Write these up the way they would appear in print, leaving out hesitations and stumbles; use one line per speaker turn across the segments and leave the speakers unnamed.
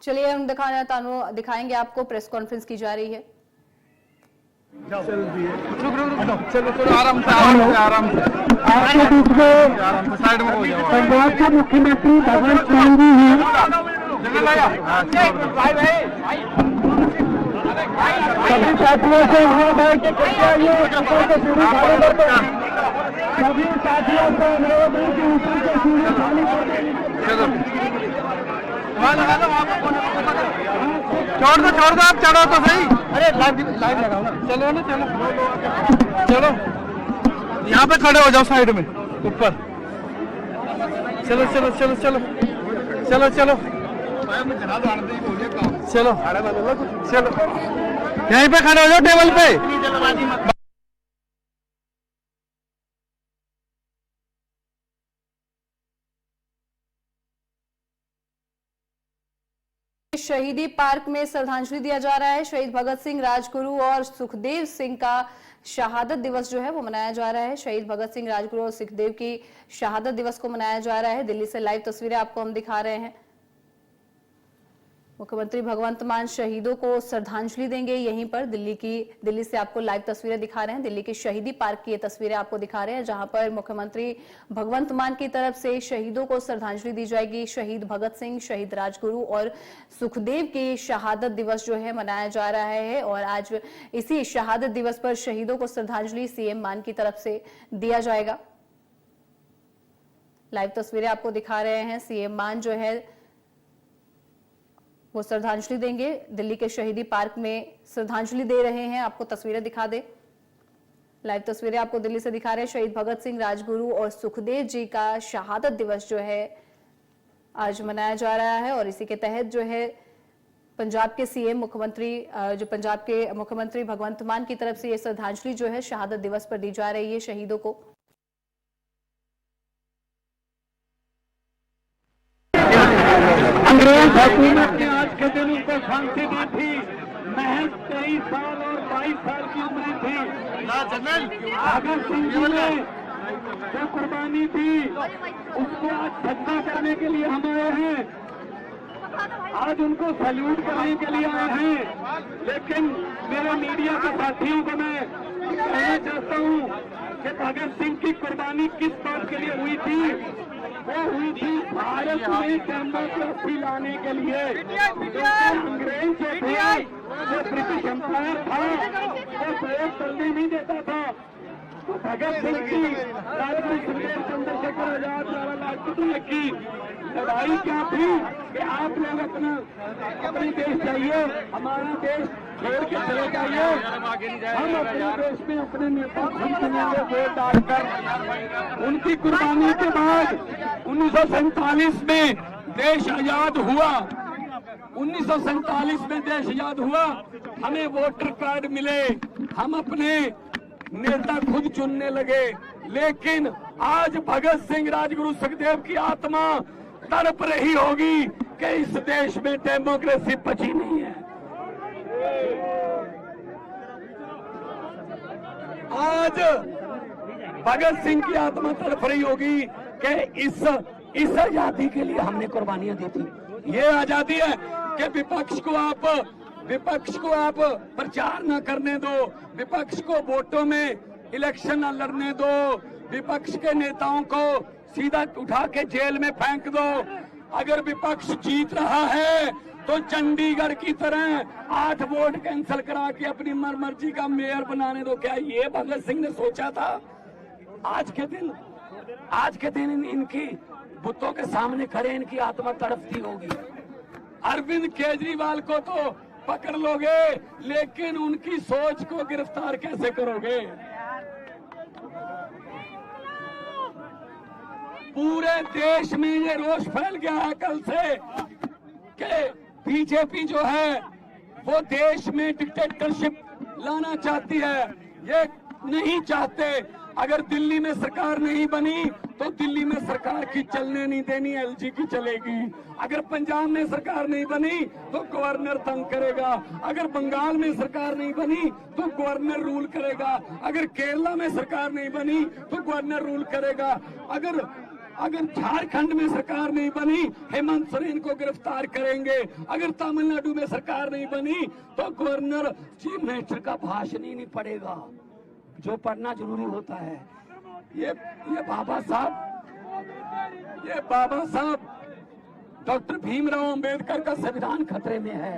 चलिए हम दिखाएंगे आपको, प्रेस कॉन्फ्रेंस की जा रही है।
चलो आराम से साइड में हो जाओ।
पंजाब के मुख्यमंत्री भगवंत मान जी हैं। सभी साथियों से अनुरोध है कि कृपया ये ऊपर के सीढ़ी खाली कर दो। सभी साथियों से अनुरोध है कि ऊपर के सीढ़ी खाली कर दो।
चलो छोड़ दो आप चढ़ो तो सही। अरे लाइव लगाओ ना। चलो ना चलो यहाँ पे खड़े हो जाओ साइड में ऊपर। चलो यहीं पे खड़े हो जाओ टेबल पे।
शहीदी पार्क में श्रद्धांजलि दिया जा रहा है। शहीद भगत सिंह, राजगुरु और सुखदेव सिंह का शहादत दिवस जो है वो मनाया जा रहा है। शहीद भगत सिंह, राजगुरु और सुखदेव की शहादत दिवस को मनाया जा रहा है। दिल्ली से लाइव तस्वीरें आपको हम दिखा रहे हैं। मुख्यमंत्री भगवंत मान शहीदों को श्रद्धांजलि देंगे यहीं पर। दिल्ली से आपको लाइव तस्वीरें दिखा रहे हैं। दिल्ली के शहीदी पार्क की ये तस्वीरें आपको दिखा रहे हैं, जहां पर मुख्यमंत्री भगवंत मान की तरफ से शहीदों को श्रद्धांजलि दी जाएगी। शहीद भगत सिंह, शहीद राजगुरु और सुखदेव की शहादत दिवस जो है मनाया जा रहा है। और आज इसी शहादत दिवस पर शहीदों को श्रद्धांजलि सीएम मान की तरफ से दिया जाएगा। लाइव तस्वीरें आपको दिखा रहे हैं। सीएम मान जो है वो श्रद्धांजलि देंगे। दिल्ली के शहीदी पार्क में श्रद्धांजलि दे रहे हैं। आपको तस्वीरें दिखा दे। लाइव तस्वीरें आपको दिल्ली से दिखा रहे हैं। शहीद भगत सिंह, राजगुरु और सुखदेव जी का शहादत दिवस जो है आज मनाया जा रहा है। और इसी के तहत जो है पंजाब के सीएम पंजाब के मुख्यमंत्री भगवंत मान की तरफ से ये श्रद्धांजलि जो है शहादत दिवस पर दी जा रही है शहीदों को।
अंग्रेज हुकूमत ने आज के दिन उनको फांसी दी थी। महज 23 साल और 22 साल की उम्र थी। भगत सिंह जी ने जो कुर्बानी दी उसको आज सत्ता करने के लिए हम आए हैं। आज उनको सैल्यूट करने के लिए आए हैं। लेकिन मेरे मीडिया के साथियों को मैं कहना चाहता हूं कि भगत सिंह की कुर्बानी किस बात के लिए हुई थी। वो हुई थी भारत में डेमोक्रेसी लाने के लिए। अंग्रेज जो थे, जो ब्रिटिश एम्पायर था, वो प्रयोग करने नहीं देता था। तो भगत सिंह की, राजगुरु सुखदेव, चंद्रशेखर आजाद, लाला लाजपत राय की लड़ाई क्या थी कि आप लोग अपने देश जाइए, हमारा देश छोड़ के चले जाइए। हम अपने देश में अपने नेता चुनेंगे वोट डालकर। उनकी कुर्बानी के बाद 1947 में देश आजाद हुआ। 1947 में देश आजाद हुआ। हमें वोटर कार्ड मिले, हम अपने नेता खुद चुनने लगे। लेकिन आज भगत सिंह, राजगुरु, सुखदेव की आत्मा तड़प रही होगी कि इस देश में डेमोक्रेसी बची नहीं है। आज भगत सिंह की आत्मा तड़प रही होगी कि इस आजादी के लिए हमने कुर्बानियां दी थी। ये आजादी है कि विपक्ष को आप प्रचार न करने दो, विपक्ष को वोटों में इलेक्शन न लड़ने दो, विपक्ष के नेताओं को सीधा उठा के जेल में फेंक दो। अगर विपक्ष जीत रहा है तो चंडीगढ़ की तरह 8 वोट कैंसिल करा के अपनी मर्जी का मेयर बनाने दो। क्या ये भगत सिंह ने सोचा था? आज के दिन इनकी बुतों के सामने खड़े इनकी आत्मा तड़पती होगी। अरविंद केजरीवाल को तो पकड़ लोगे, लेकिन उनकी सोच को गिरफ्तार कैसे करोगे? पूरे देश में ये रोष फैल गया है कल से कि बीजेपी जो है वो देश में डिक्टेटरशिप लाना चाहती है। ये नहीं चाहते। अगर दिल्ली में सरकार नहीं बनी तो दिल्ली में सरकार की चलने नहीं देनी, एलजी की चलेगी। अगर पंजाब में सरकार नहीं बनी तो गवर्नर तंग करेगा। अगर बंगाल में सरकार नहीं बनी तो गवर्नर रूल करेगा। अगर केरला में सरकार नहीं बनी तो गवर्नर रूल करेगा। अगर झारखंड में सरकार नहीं बनी हेमंत सोरेन को गिरफ्तार करेंगे। अगर तमिलनाडु में सरकार नहीं बनी तो गवर्नर चीफ मिनिस्टर का भाषण ही नहीं पड़ेगा, जो पढ़ना जरूरी होता है। ये बाबा साहब डॉक्टर भीमराव अंबेडकर का संविधान खतरे में है।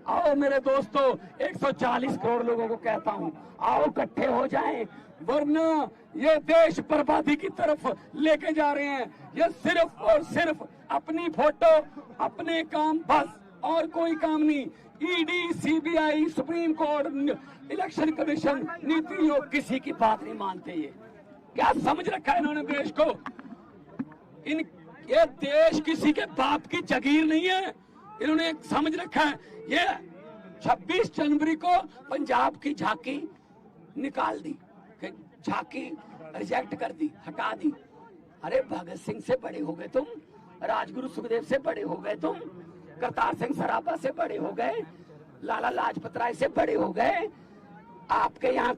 आओ मेरे दोस्तों, 140 करोड़ लोगों को कहता हूं, आओ इकट्ठे हो जाएं, वरना ये देश बर्बादी की तरफ लेके जा रहे हैं। ये सिर्फ और सिर्फ अपनी फोटो, अपने काम, बस और कोई काम नहीं। ED, CBI, supreme court, election commission, NITI Aayog किसी की बात नहीं मानते। ये क्या समझ रखा है इन्होंने देश को? ये देश किसी के बाप की जागीर नहीं है। इन्होंने समझ रखा है ये 26 जनवरी को पंजाब की झांकी निकाल दी, झांकी रिजेक्ट कर दी, हटा दी। अरे भगत सिंह से बड़े हो गए तुम, राजगुरु सुखदेव से बड़े हो गए तुम, करतार सिंह सराभा से बड़े हो गए, लाला लाजपत राय से बड़े हो गए। आपके यहाँ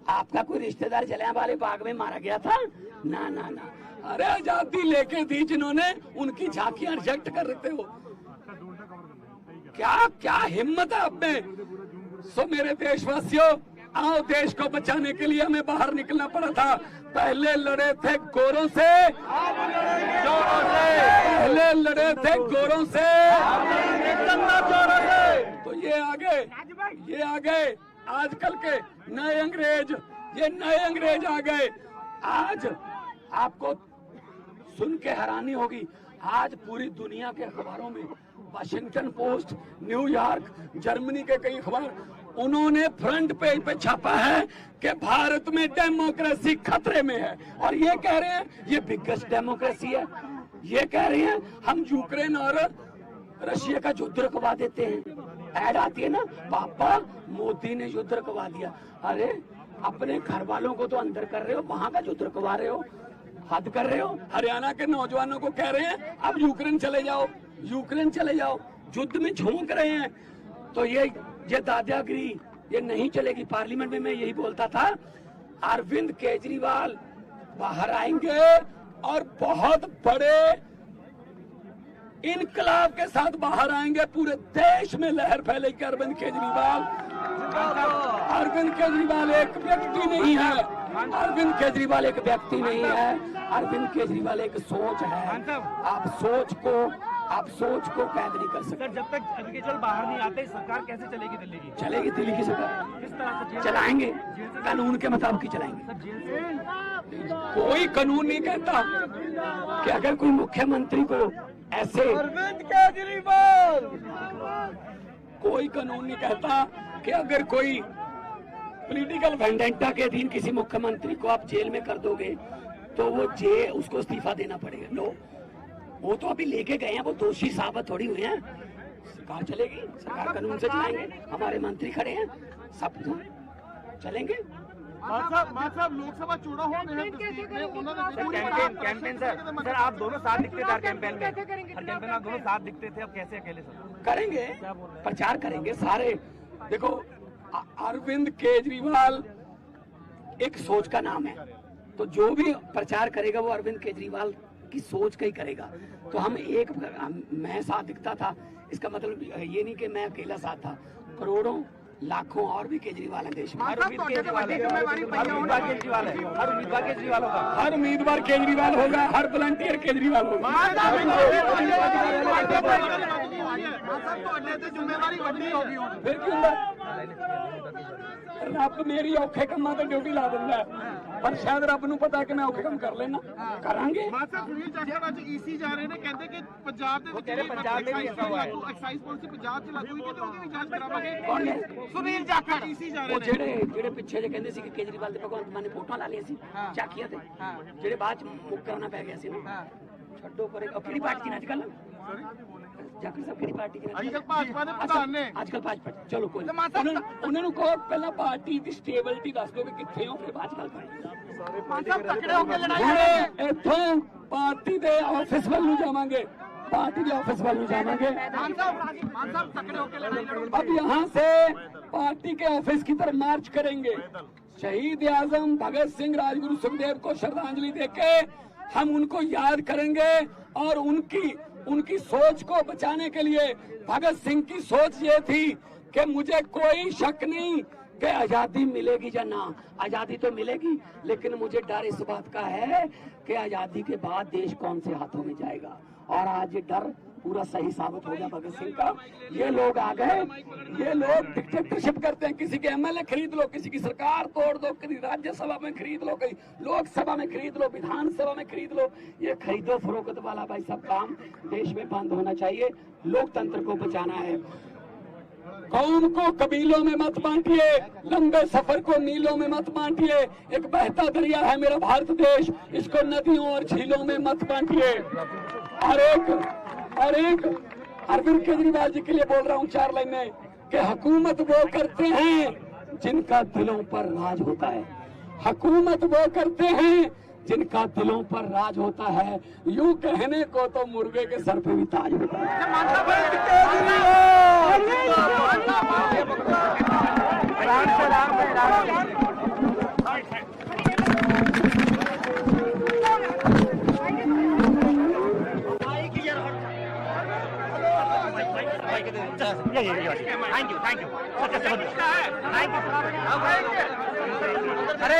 आपका कोई रिश्तेदार जलियांवाले बाग में मारा गया था? ना ना ना। अरे आजादी लेके दी जिन्होंने, उनकी झांकियां रिजेक्ट कर रहे हो। क्या हिम्मत है आप में? सो मेरे देशवासियों, आओ, देश को बचाने के लिए हमें बाहर निकलना पड़ा था। पहले लड़े थे गोरों से, पहले लड़े थे गोरों से, तो ये आ गए आजकल के नए अंग्रेज, ये नए अंग्रेज आ गए। आज आपको सुन के हैरानी होगी, आज पूरी दुनिया के अखबारों में, वाशिंगटन पोस्ट, न्यूयॉर्क, जर्मनी के कई अखबार, उन्होंने फ्रंट पेज पे छापा है कि भारत में डेमोक्रेसी खतरे में है। और ये कह रहे हैं ये बिगेस्ट डेमोक्रेसी है। ये कह रहे हैं हम यूक्रेन और रशिया का युद्ध रुकवा देते हैं। ऐड आती है ना, पापा मोदी ने युद्ध रुकवा दिया। अरे अपने घर वालों को तो अंदर कर रहे हो, वहां का युद्ध रुकवा रहे हो, हद कर रहे हो। हरियाणा के नौजवानों को कह रहे हैं अब यूक्रेन चले जाओ, यूक्रेन चले जाओ, युद्ध में झोंक रहे हैं। तो ये दादागिरी ये नहीं चलेगी। पार्लियामेंट में मैं यही बोलता था, अरविंद केजरीवाल बाहर आएंगे और बहुत बड़े इनकलाब के साथ बाहर आएंगे। पूरे देश में लहर फैलेगी। अरविंद केजरीवाल एक व्यक्ति नहीं है, अरविंद केजरीवाल एक व्यक्ति नहीं है, अरविंद केजरीवाल एक सोच है। आप सोच को कैद नहीं कर सकते।
जब तक अरविंद केजरीवाल बाहर नहीं आते, सरकार कैसे चलेगी दिल्ली की?
चलेगी दिल्ली की सरकार,
किस तरह से
चलाएंगे? कानून के मुताबिक ही चलाएंगे। कोई कानून नहीं कहता कि अगर कोई मुख्यमंत्री को ऐसे,
अरविंद केजरीवाल,
कोई कानून नहीं कहता कि अगर कोई पॉलिटिकल वेंडेंटा के अधीन किसी मुख्यमंत्री को आप जेल में कर दोगे तो वो उसको इस्तीफा देना पड़ेगा। नो, वो तो अभी लेके गए हैं, वो दोषी साबित थोड़ी हुए हैं। सरकार चलेगी, सरकार कानून से चलाएंगे। हमारे मंत्री खड़े हैं, सब चलेंगे।
लोकसभा चुनाव हो गए हैं, कैंपेन सर आप दोनों साथ दिखते थे कैंपेन में, हर कैंपेन में आप दोनों साथ दिखते थे, अब कैसे अकेले सर?
करेंगे, प्रचार करेंगे सारे। देखो, अरविंद केजरीवाल एक सोच का नाम है, तो जो भी प्रचार करेगा वो अरविंद केजरीवाल की सोच का ही करेगा। तो मैं साथ दिखता था, इसका मतलब ये नहीं कि मैं अकेला साथ था। करोड़ों लाखों और भी केजरीवाल है देश में।
हर उम्मीदवार
केजरीवाल होगा, हर वॉलंटियर केजरीवाल होगा। फिर क्यों रब मेरी औखे कमां ते ड्यूटी ला दिंदा, पर शायद रब नूं पता कि मैं औखे काम कर लेना, करांगे।
सुनील जाखड़ ਅੱਜ ਈਸੀ ਜਾ ਰਹੇ ਨੇ, ਕਹਿੰਦੇ ਕਿ ਪੰਜਾਬ ਦੇ ਵਿੱਚ ਐਕਸਾਈਜ਼ ਪਾਲਿਸੀ ਪੰਜਾਬ 'ਚ ਲਾਗੂ ਹੋਈ ਤੇ ਉਹਦੀ ਵੀ ਜਾਂਚ ਕਰਾਵਾਂਗੇ।
ਕੌਣ ਨੇ?
ਸੁਨੀਲ ਜਾਖੜ ਈਸੀ ਜਾ ਰਹੇ ਨੇ,
ਜਿਹੜੇ ਪਿੱਛੇ ਜੇ ਕਹਿੰਦੇ ਸੀ ਕਿ ਕੇਜਰੀਵਾਲ ਤੇ ਭਗਵੰਤ ਮਾਨ ਨੇ ਫੋਟੋਆਂ ਲਾ ਲਈਆਂ ਸੀ ਚਾਕੀਆਂ ਤੇ, ਜਿਹੜੇ ਬਾਅਦ ਚ ਮੁੱਕ ਕਰਨਾ ਪੈ ਗਿਆ ਸੀ ਨਾ। ਛੱਡੋ ਪਰੇ, ਕਿਹੜੀ ਪਾਰਟੀ ਨੇ ਅੱਜਕੱਲ? ਜਾਖੜ ਸਾਹਿਬ ਕਿਹੜੀ ਪਾਰਟੀ ਨੇ ਅੱਜਕੱਲ? ਭਾਜਪਾ ਦੇ ਪ੍ਰਧਾਨ ਨੇ ਅੱਜਕੱਲ। ਭਾਜਪਾ, ਚਲੋ ਕੋਈ ਉਹਨਾਂ ਨੂੰ ਕਹੋ ਪਹਿਲਾਂ ਪਾਰਟੀ ਦੀ ਸਟੇਬਿਲਿਟੀ ਦੱਸ ਦਿਓ ਕਿ ਕਿੱਥੇ ਹੋ, ਫਿਰ ਬਾਅਦ ਚ ਗੱਲ ਕਰਾਂਗੇ।
ਤਕੜੇ ਹੋ ਕੇ ਲੜਾਈ
ਇੱਥੋਂ ਪਾਰਟੀ ਦੇ ਆਫਿਸ ਵੱਲ ਨੂੰ ਜਾਵਾਂਗੇ, पार्टी के ऑफिस वालों जाएंगे। अब यहाँ से पार्टी के ऑफिस की तरफ मार्च करेंगे। शहीद आजम भगत सिंह, राजगुरु सुखदेव को श्रद्धांजलि देके हम उनको याद करेंगे और उनकी सोच को बचाने के लिए भगत सिंह की सोच ये थी कि मुझे कोई शक नहीं कि आजादी मिलेगी या ना, आजादी तो मिलेगी, लेकिन मुझे डर इस बात का है कि आजादी के बाद देश कौन से हाथों में जाएगा। और आज ये डर पूरा सही साबित हो गया भगत सिंह का। ये लोग आ गए, ये लोग डिक्टेटरशिप करते हैं, किसी के एमएलए खरीद लो, किसी की सरकार तोड़ दो, कहीं राज्यसभा में खरीद लो, कहीं लोकसभा में खरीद लो, विधानसभा में खरीद लो। ये खरीदो फरोख्त वाला भाई सब काम देश में बंद होना चाहिए। लोकतंत्र को बचाना है। कौम को कबीलों में मत बांटिए, लंबे सफर को मीलों में मत बांटिए। एक बहता दरिया है मेरा भारत देश, इसको नदियों और झीलों में मत बांटिए। और एक अरविंद केजरीवाल जी के लिए बोल रहा हूँ 4 लाइनें कि हुकूमत वो करते हैं जिनका दिलों पर राज होता है। हुकूमत वो करते हैं जिनका दिलों पर राज होता है। यूं कहने को तो मुर्गे के सर पे भी ताज होता है।
अरे